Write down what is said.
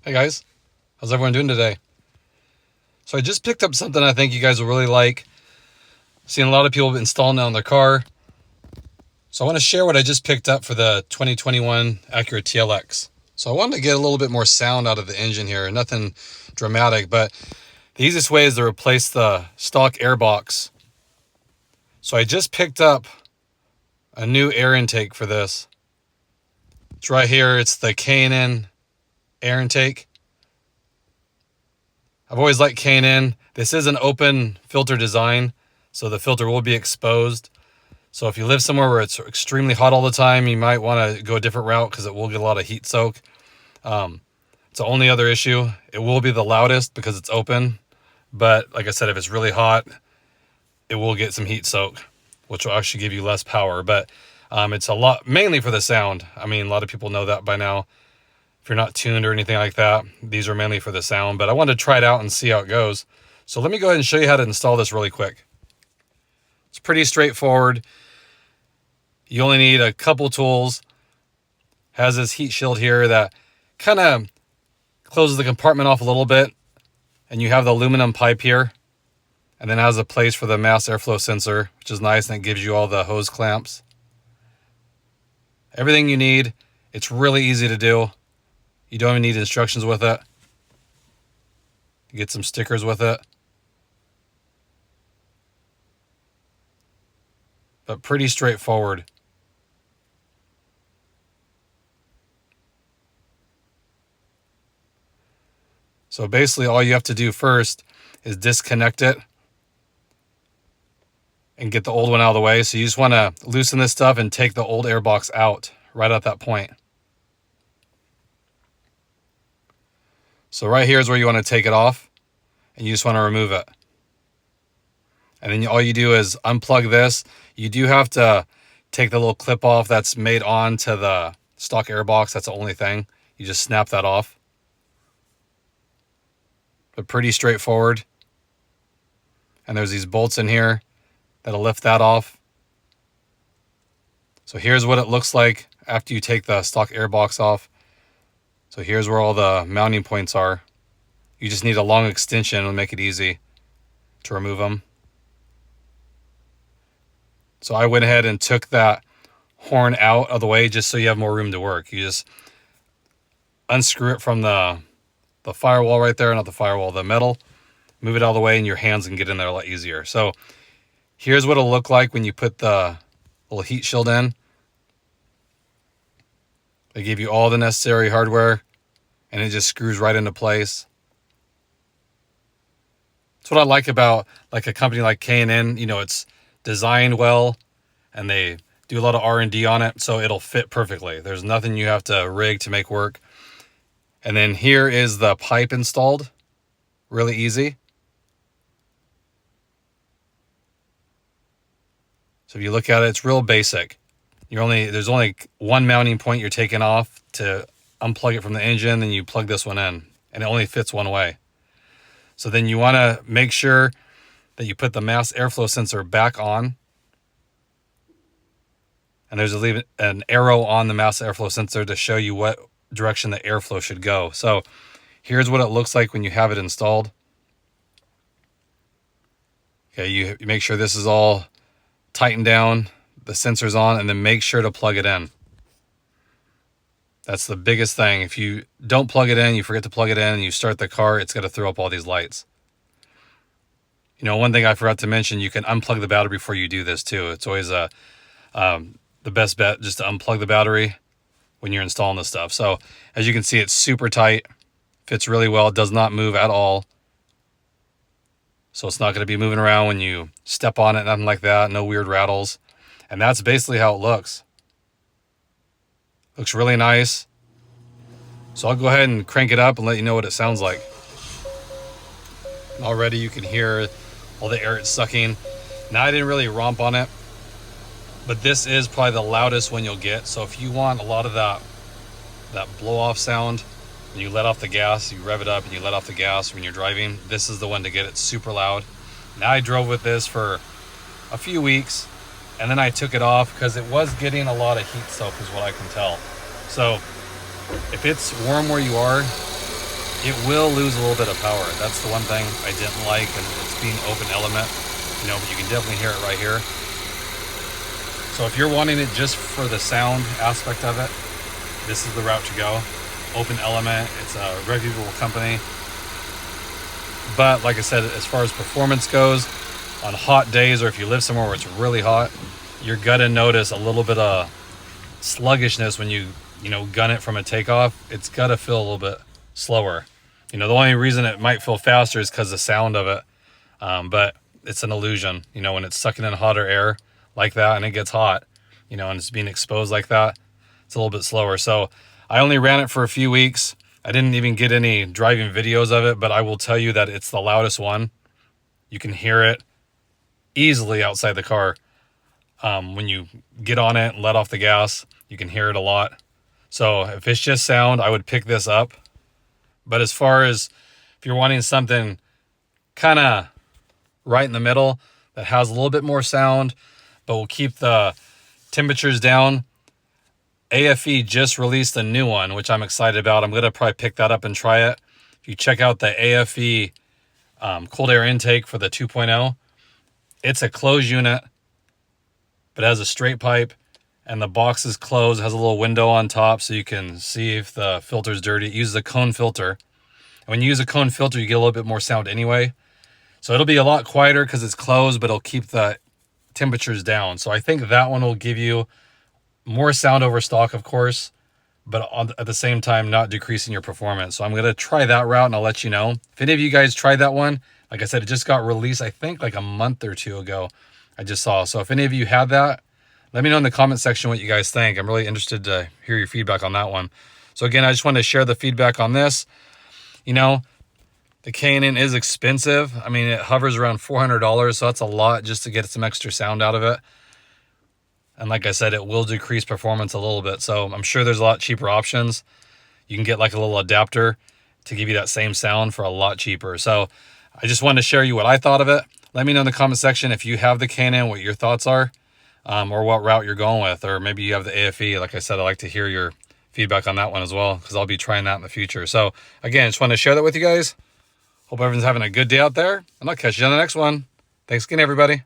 Hey guys, how's everyone doing today? So I just picked up something I think you guys will really like. Seeing a lot of people installing it on their car. So I want to share what I just picked up for the 2021 Acura TLX. So I wanted to get a little bit more sound out of the engine here, nothing dramatic, but the easiest way is to replace the stock airbox. So I just picked up a new air intake for this. It's right here, it's the K&N air intake. I've always liked K&N. This is an open filter design, so the filter will be exposed. So if you live somewhere where it's extremely hot all the time, you might want to go a different route because it will get a lot of heat soak. It's the only other issue. It will be the loudest because it's open. But like I said, if it's really hot, it will get some heat soak, which will actually give you less power. But it's a lot, mainly for the sound. I mean, a lot of people know that by now. If you're not tuned or anything like that, these are mainly for the sound. But I wanted to try it out and see how it goes. So let me go ahead and show you how to install this really quick. It's pretty straightforward. You only need a couple tools. Has this heat shield here that kind of closes the compartment off a little bit. And you have the aluminum pipe here. And then it has a place for the mass airflow sensor, which is nice, and it gives you all the hose clamps. Everything you need. It's really easy to do. You don't even need instructions with it. You get some stickers with it. But pretty straightforward. So basically all you have to do first is disconnect it and get the old one out of the way. So you just want to loosen this stuff and take the old airbox out right at that point. So right here is where you want to take it off, and you just want to remove it. And then all you do is unplug this. You do have to take the little clip off that's made on to the stock airbox. That's the only thing. You just snap that off. But pretty straightforward. And there's these bolts in here that'll lift that off. So here's what it looks like after you take the stock airbox off. So here's where all the mounting points are. You just need a long extension. It'll make it easy to remove them. So I went ahead and took that horn out of the way just so you have more room to work. You just unscrew it from the firewall right there, not the firewall, the metal. Move it out of the way and your hands can get in there a lot easier. So here's what it'll look like when you put the little heat shield in. They give you all the necessary hardware and it just screws right into place. That's what I like about like a company like K&N. You know, it's designed well and they do a lot of R&D on it, so it'll fit perfectly. There's nothing you have to rig to make work. And then here is the pipe installed. Really easy. So if you look at it, it's real basic. There's only one mounting point you're taking off to unplug it from the engine, then you plug this one in, and it only fits one way. So then you want to make sure that you put the mass airflow sensor back on. And there's an arrow on the mass airflow sensor to show you what direction the airflow should go. So here's what it looks like when you have it installed. Okay, you make sure this is all tightened down, the sensor's on, and then make sure to plug it in. That's the biggest thing. If you don't plug it in, you forget to plug it in, and you start the car, it's going to throw up all these lights. You know, one thing I forgot to mention, you can unplug the battery before you do this too. It's always the best bet just to unplug the battery when you're installing this stuff. So as you can see, it's super tight, fits really well, does not move at all. So it's not going to be moving around when you step on it, nothing like that, no weird rattles. And that's basically how it looks. Looks really nice. So I'll go ahead and crank it up and let you know what it sounds like. Already you can hear all the air it's sucking. Now I didn't really romp on it, but this is probably the loudest one you'll get. So if you want a lot of that blow off sound, when you let off the gas, you rev it up and you let off the gas when you're driving, this is the one to get it super loud. Now I drove with this for a few weeks and then I took it off because it was getting a lot of heat soak is what I can tell. So if it's warm where you are, it will lose a little bit of power. That's the one thing I didn't like, and it's being open element, you know, but you can definitely hear it right here. So if you're wanting it just for the sound aspect of it, this is the route to go. Open element, it's a reputable company. But like I said, as far as performance goes, on hot days, or if you live somewhere where it's really hot, you're gonna notice a little bit of sluggishness when you gun it from a takeoff. It's gotta feel a little bit slower. You know, the only reason it might feel faster is because the sound of it. But it's an illusion, you know, when it's sucking in hotter air like that and it gets hot, you know, and it's being exposed like that, it's a little bit slower. So I only ran it for a few weeks. I didn't even get any driving videos of it, but I will tell you that it's the loudest one. You can hear it easily outside the car. When you get on it and let off the gas, you can hear it a lot. So if it's just sound, I would pick this up. But as far as if you're wanting something kind of right in the middle that has a little bit more sound, but will keep the temperatures down, AFE just released a new one, which I'm excited about. I'm going to probably pick that up and try it. If you check out the AFE cold air intake for the 2.0, it's a closed unit, but it has a straight pipe, and the box is closed, has a little window on top so you can see if the filter's dirty. It uses a cone filter. And when you use a cone filter, you get a little bit more sound anyway. So it'll be a lot quieter because it's closed, but it'll keep the temperatures down. So I think that one will give you more sound over stock, of course, but at the same time, not decreasing your performance. So I'm going to try that route and I'll let you know. If any of you guys tried that one, like I said, it just got released, I think like a month or two ago, I just saw. So if any of you had that, let me know in the comment section what you guys think. I'm really interested to hear your feedback on that one. So again, I just wanted to share the feedback on this. You know, the K&N is expensive. I mean, it hovers around $400, so that's a lot just to get some extra sound out of it. And like I said, it will decrease performance a little bit. So I'm sure there's a lot cheaper options. You can get like a little adapter to give you that same sound for a lot cheaper. So I just wanted to share you what I thought of it. Let me know in the comment section if you have the K&N, what your thoughts are. Or what route you're going with, or maybe you have the AFE. Like I said, I'd like to hear your feedback on that one as well, because I'll be trying that in the future. So again, just want to share that with you guys. Hope everyone's having a good day out there, and I'll catch you on the next one. Thanks again, everybody.